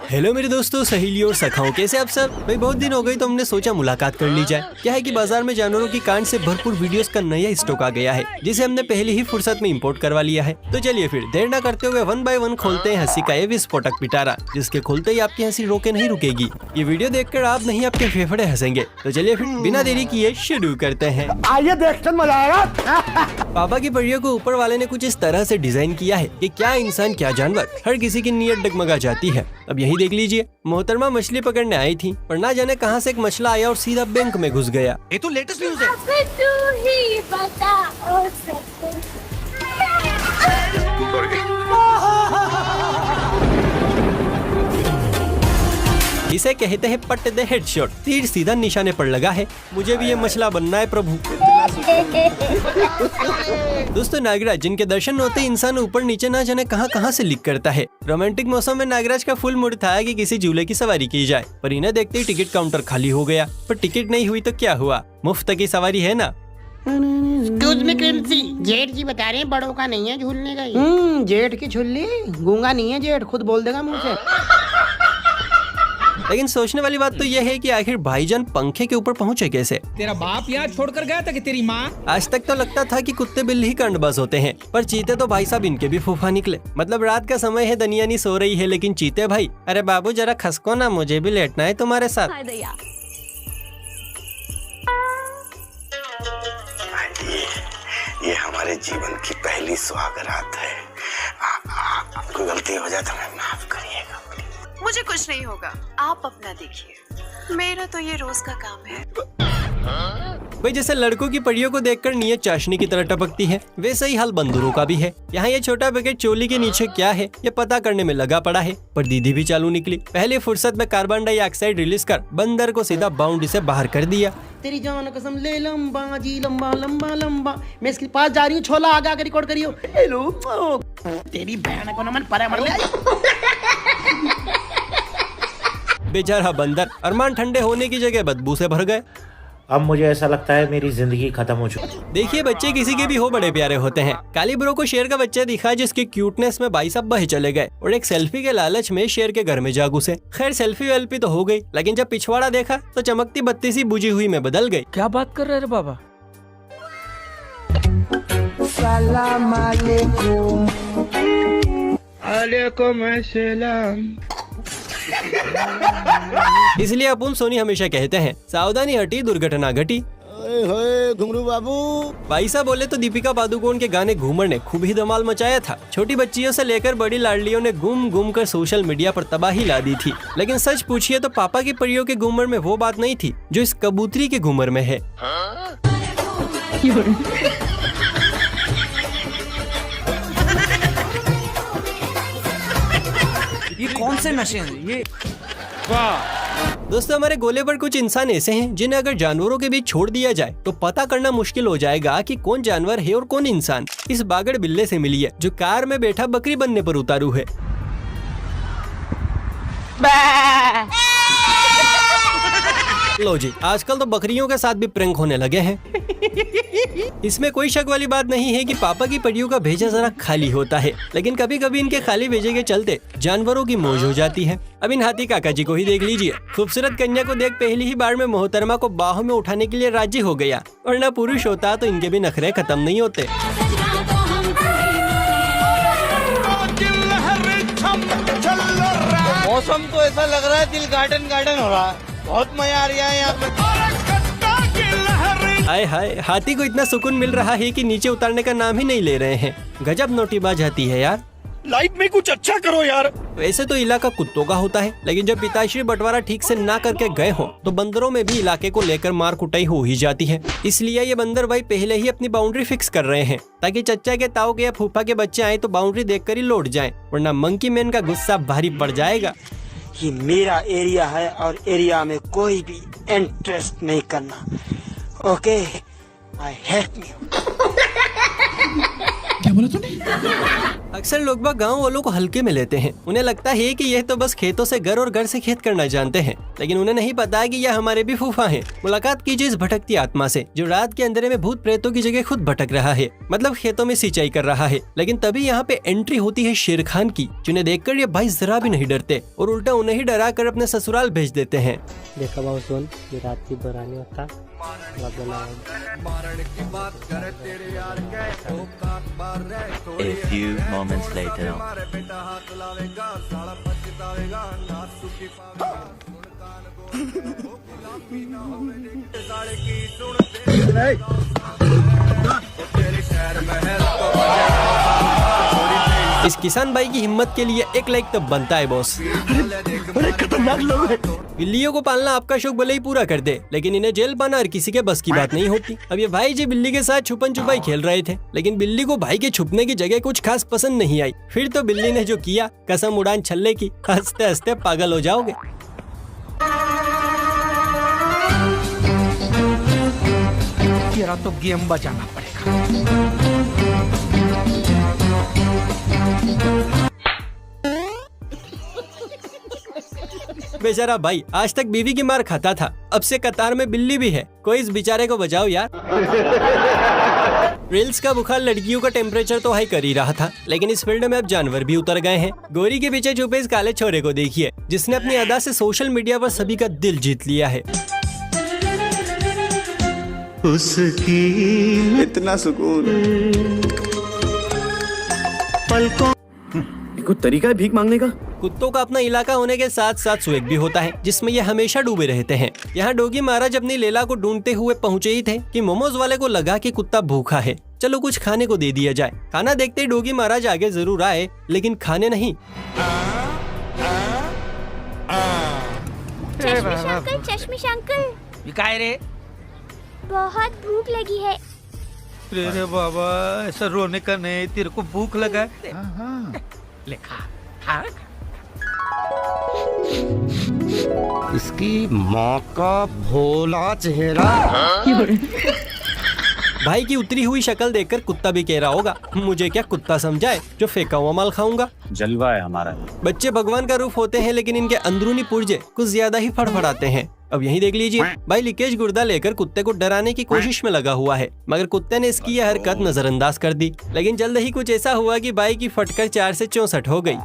Hello मेरे दोस्तों, सहेलियों और सखाओं, कैसे आप सब? भाई बहुत दिन हो गई तो हमने सोचा मुलाकात कर ली जाए। क्या है कि बाजार में जानवरों की कांड से भरपूर वीडियोस का नया स्टॉक आ गया है, जिसे हमने पहले ही फुर्सत में इंपोर्ट करवा लिया है। तो चलिए फिर देर न करते हुए 1 बाय 1 खोलते हैं हंसी का ये विस्फोटक पिटारा, जिसके खोलते ही आपकी हंसी रोके नहीं रुकेगी। ये वीडियो देखकर आप नहीं आपके फेफड़े हंसेंगे। तो चलिए फिर बिना देरी किए शुरू करते हैं। आइए देखकर मजा आएगा। पापा की परियों को ऊपर वाले ने कुछ इस तरह से डिजाइन किया है कि क्या इंसान क्या जानवर, हर किसी की नीयत डगमगा जाती है। अब यही देख लीजिए, मोहतरमा मछली पकड़ने आई थी, पर ना जाने कहां से एक मछला आया और सीधा बैंक में घुस गया। ये तो लेटेस्ट न्यूज़ है। तू ही बता और सब इसे कहते हैं पट दे हेडशॉट, तीर सीधा निशाने पर लगा है। मुझे भी ये मछला बनना है प्रभु। दोस्तों, नागराज जिनके दर्शन होते ही इंसान ऊपर नीचे ना जाने कहां से लीक करता है। रोमांटिक मौसम में नागराज का फुल मूड था कि किसी झूले की सवारी की जाए, पर इन्हें देखते ही टिकट काउंटर खाली हो गया। पर टिकट नहीं हुई तो क्या हुआ, मुफ्त की सवारी है ना। एक्सक्यूज मी क्रिंसी, जेठ जी बता रहे हैं बड़ों का नहीं है झूलने का। जेठ की छुल्ली, गूंगा नहीं है जेठ, खुद बोल देगा मुंह से। लेकिन सोचने वाली बात तो यह है कि आखिर भाईजान पंखे के ऊपर पहुंचे कैसे। तेरा बाप यहाँ छोड़कर गया था कि तेरी माँ? आज तक तो लगता था कि कुत्ते बिल्ली ही कंडबाज होते हैं, पर चीते तो भाई साहब इनके भी फूफा निकले। मतलब रात का समय है, दनियानी सो रही है, लेकिन चीते भाई, अरे बाबू जरा खसको ना, मुझे भी लेटना है तुम्हारे साथ। ये हमारे जीवन की पहली सुहागरात है। आपको गलती हो जाए तो मैं माफ करिएगा। मुझे कुछ नहीं होगा, आप अपना देखिए, मेरा तो ये रोज का काम है। भाई जैसे लड़कों की परियों को देखकर नीयत चाशनी की तरह टपकती है, वैसे ही हाल बंदरों का भी है। यहाँ ये छोटा पैकेट चोली के नीचे क्या है ये पता करने में लगा पड़ा है, पर दीदी भी चालू निकली। पहले फुर्सत में कार्बन डाइऑक्साइड रिलीज कर बंदर को सीधा बाउंड्री से बाहर कर दिया। तेरी जान कसम ले लंबा जी, लंबा लंबा लंबा। मैं इसके पास जा रही हूँ, छोला आगे आगे रिकॉर्ड करियो। हेलो तेरी बहन को नमन परे मर ले। बेचारा बंदर, अरमान ठंडे होने की जगह बदबू से भर गए। अब मुझे ऐसा लगता है मेरी जिंदगी खत्म हो चुकी। देखिए बच्चे किसी के भी हो बड़े प्यारे होते हैं। काली ब्रो को शेर का बच्चा दिखा, जिसके क्यूटनेस में भाई साहब बहे चले गए और एक सेल्फी के लालच में शेर के घर में जा घुसे। खैर सेल्फी वेल्फी तो हो गई, लेकिन जब पिछवाड़ा देखा तो चमकती बत्ती सी बुझी हुई में बदल गई। क्या बात कर रहे रे बाबा? सलाम अलैकुम। इसलिए अपुन सोनी हमेशा कहते हैं, सावधानी हटी दुर्घटना घटी। घुंगरू बाबू। भाई साहब बोले तो दीपिका पादुकोण के गाने घूमर ने खूब ही धमाल मचाया था। छोटी बच्चियों से लेकर बड़ी लाडलियों ने घूम घूम कर सोशल मीडिया पर तबाही ला दी थी। लेकिन सच पूछिए तो पापा की परियों के घूमर में वो बात नहीं थी जो इस कबूतरी के घूमर में है। ये कौन से नशे हैं ये? वाह दोस्तों, हमारे गोले पर कुछ इंसान ऐसे हैं जिन्हें अगर जानवरों के बीच छोड़ दिया जाए तो पता करना मुश्किल हो जाएगा कि कौन जानवर है और कौन इंसान। इस बागड़ बिल्ले से मिली है जो कार में बैठा बकरी बनने पर उतारू है। लो जी, आजकल तो बकरियों के साथ भी प्रैंक होने लगे हैं। इसमें कोई शक वाली बात नहीं है कि पापा की परियों का भेजा जरा खाली होता है, लेकिन कभी कभी इनके खाली भेजे के चलते जानवरों की मौज हो जाती है। अब इन हाथी काका जी को ही देख लीजिए। खूबसूरत कन्या को देख पहली ही बार में मोहतरमा को बाहों में उठाने के लिए राजी हो गया, और न पुरुष होता तो इनके भी नखरे खत्म नहीं होते। मौसम तो ऐसा लग रहा है दिल गार्डन गार्डन हो रहा है, बहुत मजा आ रहा है यहाँ पे। हाय हाय, हाथी को इतना सुकून मिल रहा है कि नीचे उतारने का नाम ही नहीं ले रहे हैं। गजब नोटीबाज हाथी है यार। लाइफ में कुछ अच्छा करो यार। वैसे तो इलाका कुत्तों का होता है, लेकिन जब पिताश्री बंटवारा ठीक से ना करके गए हो तो बंदरों में भी इलाके को लेकर मार कुटाई हो ही जाती है। इसलिए ये बंदर भाई पहले ही अपनी बाउंड्री फिक्स कर रहे हैं, ताकि चच्चा के ताऊ के या फूफा के बच्चे आए तो बाउंड्री देखकर ही लौट जाएं, वरना मंकी मैन का गुस्सा भारी पड़ जाएगा। ये मेरा एरिया है और एरिया में कोई भी इंटरेस्ट नहीं करना। Okay, I hate you. बोला तूने? अक्सर लोग बाग गाँव वालों को हल्के में लेते हैं। उन्हें लगता है कि यह तो बस खेतों से घर और घर से खेत करना जानते हैं, लेकिन उन्हें नहीं पता कि यह हमारे भी फूफा हैं। मुलाकात कीजिए इस भटकती आत्मा से जो रात के अंधेरे में भूत प्रेतों की जगह खुद भटक रहा है, मतलब खेतों में सिंचाई कर रहा है। लेकिन तभी यहाँ पे एंट्री होती है शेर खान की, जिन्हें देखकर ये भाई जरा भी नहीं डरते और उल्टा उन्हें ही डरा कर अपने ससुराल भेज देते हैं। देखा बाबू सुन, ये रात की बरानी होता A few moments later. इस किसान भाई की हिम्मत के लिए एक लाइक तो बनता है बॉस। खतरनाक लोग हैं। बिल्लियों को पालना आपका शौक भले ही पूरा कर दे, लेकिन इन्हें जेल पाना हर किसी के बस की बात नहीं होती। अब ये भाई जी बिल्ली के साथ छुपन छुपाई खेल रहे थे, लेकिन बिल्ली को भाई के छुपने की जगह कुछ खास पसंद नहीं आई। फिर तो बिल्ली ने जो किया, कसम उड़ान छल्ले की, हंसते हंसते पागल हो जाओगे। तेरा तो गेम बजाना पड़ेगा। बेचारा भाई आज तक बीवी की मार खाता था, अब से कतार में बिल्ली भी है। कोई इस बेचारे को बचाओ यार। रील्स का बुखार लड़कियों का टेम्परेचर तो हाई कर ही रहा था, लेकिन इस फील्ड में अब जानवर भी उतर गए हैं। गोरी के पीछे छुपे इस काले छोरे को देखिए, जिसने अपनी अदा से सोशल मीडिया पर सभी का दिल जीत लिया है। उसकी इतना सुकून पलकों कोई तरीका है भीख मांगने का? कुत्तों का अपना इलाका होने के साथ साथ स्वेग भी होता है, जिसमें ये हमेशा डूबे रहते हैं। यहाँ डोगी महाराज अपनी लैला को ढूंढते हुए पहुँचे ही थे कि मोमोज वाले को लगा कि कुत्ता भूखा है, चलो कुछ खाने को दे दिया जाए। खाना देखते ही डोगी महाराज आगे जरूर आए, लेकिन खाने नहीं। चश्मिश अंकल काय रे? बहुत भूख लगी है। रे बाबा, ऐसा रोने का नहीं, तेरे को भूख लगा है? ले खा। हाँ? इसकी माँ का भोला चेहरा। भाई की उतरी हुई शक्ल देखकर कुत्ता भी कह रहा होगा, मुझे क्या कुत्ता समझाए जो फेंका हुआ माल खाऊंगा। जलवा है हमारा। बच्चे भगवान का रूप होते हैं, लेकिन इनके अंदरूनी पुर्जे कुछ ज्यादा ही फड़फड़ाते हैं। अब यही देख लीजिए, भाई लीकेज गुर्दा लेकर कुत्ते को डराने की कोशिश में लगा हुआ है, मगर कुत्ते ने इसकी यह हरकत नजरअंदाज कर दी। लेकिन जल्द ही कुछ ऐसा हुआ कि भाई की फटकर 4 से 64 हो गई।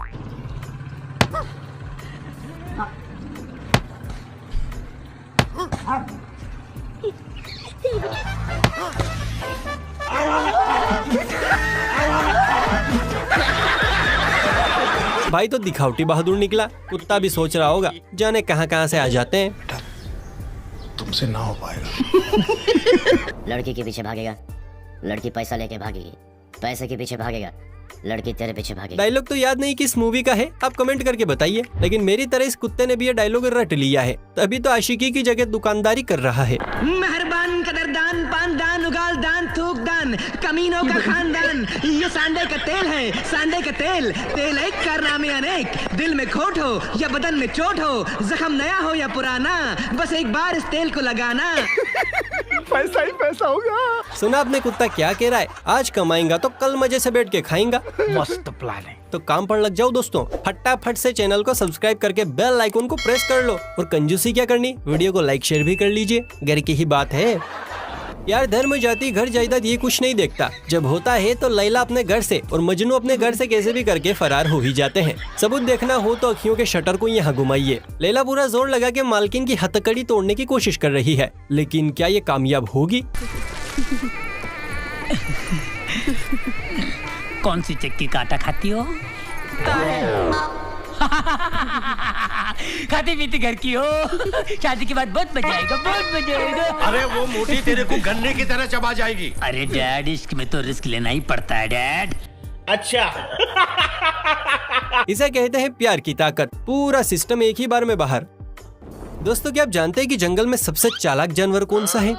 भाई तो दिखावटी बहादुर निकला। कुत्ता भी सोच रहा होगा, जाने कहां से आ जाते हैं। तुमसे ना हो पाएगा। लड़की के पीछे भागेगा, लड़की पैसा लेके भागेगी, पैसे के पीछे भागेगा, लड़की तेरे पीछे भागेगी। डायलॉग तो याद नहीं किस मूवी का है, आप कमेंट करके बताइए। लेकिन मेरी तरह इस कुत्ते ने भी ये डायलॉग रट लिया है, तभी तो आशिकी की जगह दुकानदारी कर रहा है। मेहरबान कदरदान पानदान उगाल दान थूक दान कमीनों का खानदान। ये सांडे का तेल है, सांडे का तेल। तेल एक कारनामे अनेक, दिल में खोट हो या बदन में चोट हो, जख्म नया हो या पुराना, बस एक बार इस तेल को लगाना। पैसा ही पैसा होगा। सुना आपने कुत्ता क्या कह रहा है, आज कमाएगा तो कल मजे से बैठ के खाएगा। मस्त प्लान है। तो काम पर लग जाओ दोस्तों, फटाफट से चैनल को सब्सक्राइब करके बेल आइकन को प्रेस कर लो। और कंजूसी क्या करनी, वीडियो को लाइक शेयर भी कर लीजिए, घर की ही बात है यार। धर्म जाति घर जायदाद ये कुछ नहीं देखता, जब होता है तो लैला अपने घर से और मजनू अपने घर से कैसे भी करके फरार हो ही जाते हैं। सबूत देखना हो तो अखियों के शटर को यहाँ घुमाइए। लैला पूरा जोर लगा के मालकिन की हथकड़ी तोड़ने की कोशिश कर रही है, लेकिन क्या ये कामयाब होगी? कौन सी चक्की का आटा खाती हो? खाती पीती घर की हो। शादी के बाद बहुत मजा आएगा, बहुत मजा आएगा। अरे वो मोटी तेरे को गन्ने की तरह चबा जाएगी। अरे डैड, इश्क में तो रिस्क लेना ही पड़ता है डैड। अच्छा। इसे कहते हैं प्यार की ताकत, पूरा सिस्टम एक ही बार में बाहर। दोस्तों क्या आप जानते हैं कि जंगल में सबसे चालाक जानवर कौन सा है?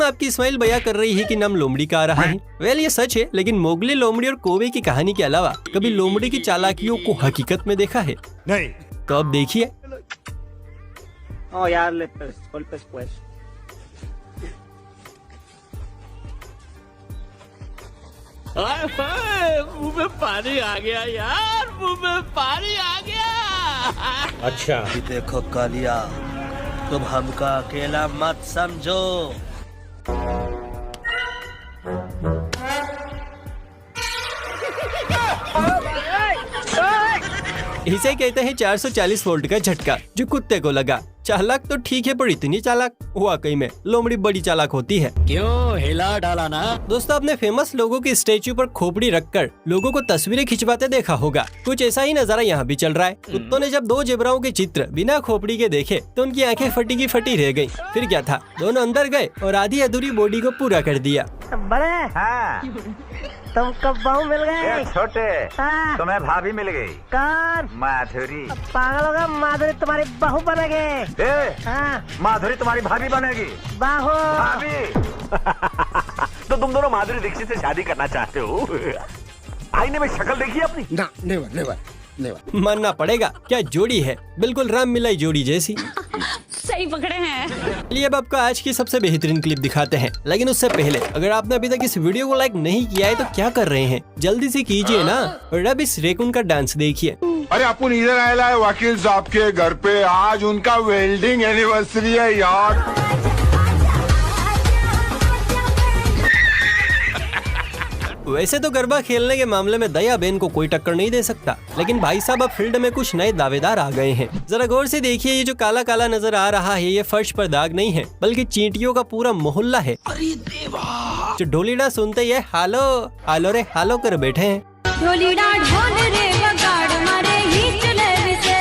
आपकी स्माइल बयां कर रही है कि नाम लोमड़ी का आ रहा है। वेल ये सच है, लेकिन मोगली, लोमड़ी और कौवे की कहानी के अलावा कभी लोमड़ी की चालाकियों को हकीकत में देखा है? नहीं। तो अब देखिए। मुंह में पानी आ गया यार, मुंह में पानी आ गया। अच्छा देखो कालिया, तुम हमका अकेला मत समझो। इसे कहते हैं 440 वोल्ट का झटका, जो कुत्ते को लगा। चालाक तो ठीक है, पर इतनी चालाक, वाकई में लोमड़ी बड़ी चालाक होती है। क्यों हिला डाला ना? दोस्तों, आपने फेमस लोगों की स्टेच्यू पर खोपड़ी रखकर लोगों को तस्वीरें खिंचवाते देखा होगा। कुछ ऐसा ही नजारा यहाँ भी चल रहा है। कुत्तों ने जब 2 जेबराओं के चित्र बिना खोपड़ी के देखे तो उनकी आंखें फटी की फटी रह गयी। फिर क्या था, दोनों अंदर गए और आधी अधूरी बॉडी को पूरा कर दिया। बड़े तुमको बहू मिल गई? छोटे तुम्हें भाभी मिल गई। कौन? माधुरी। पागल होगा, माधुरी तुम्हारी बहू बनेगी। माधुरी तुम्हारी भाभी बनेगी। बहू भाभी। तो तुम दोनों माधुरी दीक्षित से शादी करना चाहते हो? आईने में शक्ल देखी अपनी? ना, नेवर नेवर नेवर। मानना पड़ेगा, क्या जोड़ी है, बिल्कुल राम मिलाई जोड़ी जैसी। सही पकड़े हैं। चलिए अब आपको आज की सबसे बेहतरीन क्लिप दिखाते हैं, लेकिन उससे पहले अगर आपने अभी तक इस वीडियो को लाइक नहीं किया है तो क्या कर रहे हैं, जल्दी से कीजिए ना। और अब इस रेकुन का डांस देखिए। अरे अपन इधर आया है वकील साहब के घर पे, आज उनका वेल्डिंग एनिवर्सरी है यार। वैसे तो गरबा खेलने के मामले में दया बेन को कोई टक्कर नहीं दे सकता, लेकिन भाई साहब अब फील्ड में कुछ नए दावेदार आ गए हैं। जरा गौर से देखिए, ये जो काला काला नजर आ रहा है, ये फर्श पर दाग नहीं है, बल्कि चींटियों का पूरा मोहल्ला है। अरे देवा! जो ढोलीडा सुनते ही हालो हालो रे हालो कर बैठे हैं। ढोलीडा ढोल रे वगाड़ मारे ही चले विसे।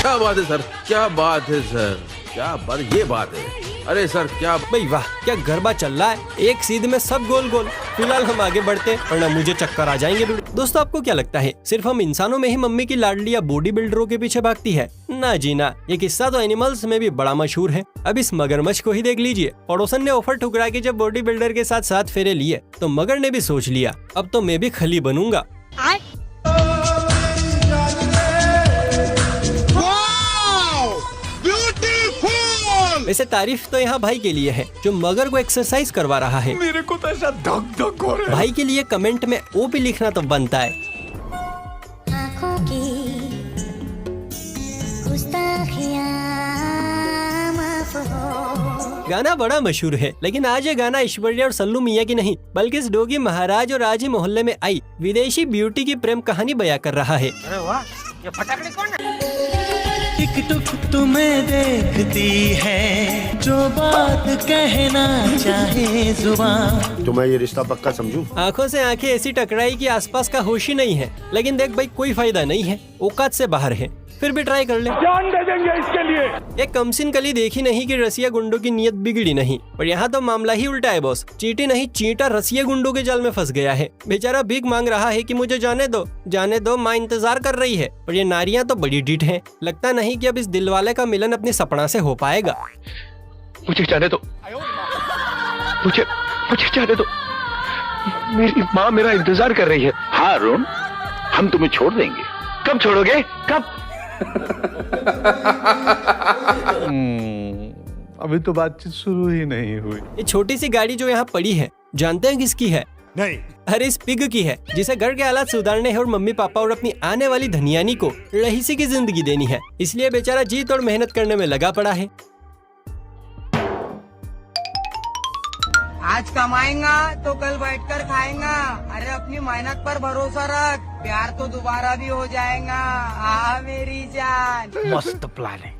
क्या बात है सर, क्या बात है सर, क्या बात, ये बात है। अरे सर क्या भाई वाह, क्या गरबा चल रहा है, एक सीध में सब गोल गोल। फिलहाल हम आगे बढ़ते, वरना मुझे चक्कर आ जाएंगे। दोस्तों, आपको क्या लगता है सिर्फ हम इंसानों में ही मम्मी की लाडली या बॉडी बिल्डरों के पीछे भागती है? ना जी ना, ये किस्सा तो एनिमल्स में भी बड़ा मशहूर है। अब इस मगरमच्छ को ही देख लीजिए। पड़ोसन ने ऑफर ठुकरा के जब बॉडी बिल्डर के साथ 7 फेरे लिए तो मगर ने भी सोच लिया, अब तो मैं भी खली बनूंगा। वैसे तारीफ तो यहाँ भाई के लिए है, जो मगर को एक्सरसाइज करवा रहा है। मेरे को तो ऐसा धक धक हो रहा है। भाई के लिए कमेंट में ओ भी लिखना तो बनता है। आँखों की गुस्ताखियाँ माफ हो। गाना बड़ा मशहूर है, लेकिन आज ये गाना ऐश्वर्या और सल्लू मियां की नहीं, बल्कि इस डोगी महाराज और आज ही मोहल्ले में आई विदेशी ब्यूटी की प्रेम कहानी बयां कर रहा है। अरे वाह, ये फटाकड़े कौन है? एक टुक तुम्हें देखती है, जो बात कहना चाहे जुबान। तो मैं ये रिश्ता पक्का समझूं? आंखों से आंखें ऐसी टकराई कि आसपास का होश ही नहीं है, लेकिन देख भाई कोई फायदा नहीं है, औकात से बाहर है, फिर भी ट्राई कर ले। जान दे देंगे इसके लिए। एक कमसिन कली देखी नहीं कि रसिया गुंडों की नीयत बिगड़ी नहीं, पर यहाँ तो मामला ही उल्टा है बॉस। चींटी नहीं चींटा रसिया गुंडों के जाल में फंस गया है। बेचारा भीख मांग रहा है कि मुझे जाने दो, माँ इंतजार कर रही है। पर ये नारियां तो बड़ी डीठ हैं। लगता नहीं कि अब इस दिलवाले का मिलन अपने सपना से हो पाएगा। मुझे जाने दो, मुझे जाने दो, मेरी माँ मेरा इंतजार कर रही है। हाँ अरुण, हम तुम्हें छोड़ देंगे। कब छोड़ोगे, कब? अभी तो बातचीत शुरू ही नहीं हुई। ये छोटी सी गाड़ी जो यहाँ पड़ी है, जानते हैं किसकी है? नहीं। अरे इस पिग की है, जिसे घर के हालात सुधारने हैं और मम्मी पापा और अपनी आने वाली धनियानी को रहीसी की जिंदगी देनी है, इसलिए बेचारा जी तोड़ मेहनत करने में लगा पड़ा है। आज कमाएगा तो कल बैठकर खाएगा। अरे अपनी मेहनत पर भरोसा रख, प्यार तो दोबारा भी हो जाएगा। हाँ मेरी जान। मस्त प्लान है।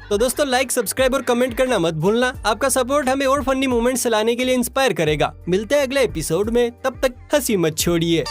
तो दोस्तों, लाइक, सब्सक्राइब और कमेंट करना मत भूलना। आपका सपोर्ट हमें और फनी मोमेंट्स लाने के लिए इंस्पायर करेगा। मिलते हैं अगले एपिसोड में, तब तक हंसी मत छोड़िए।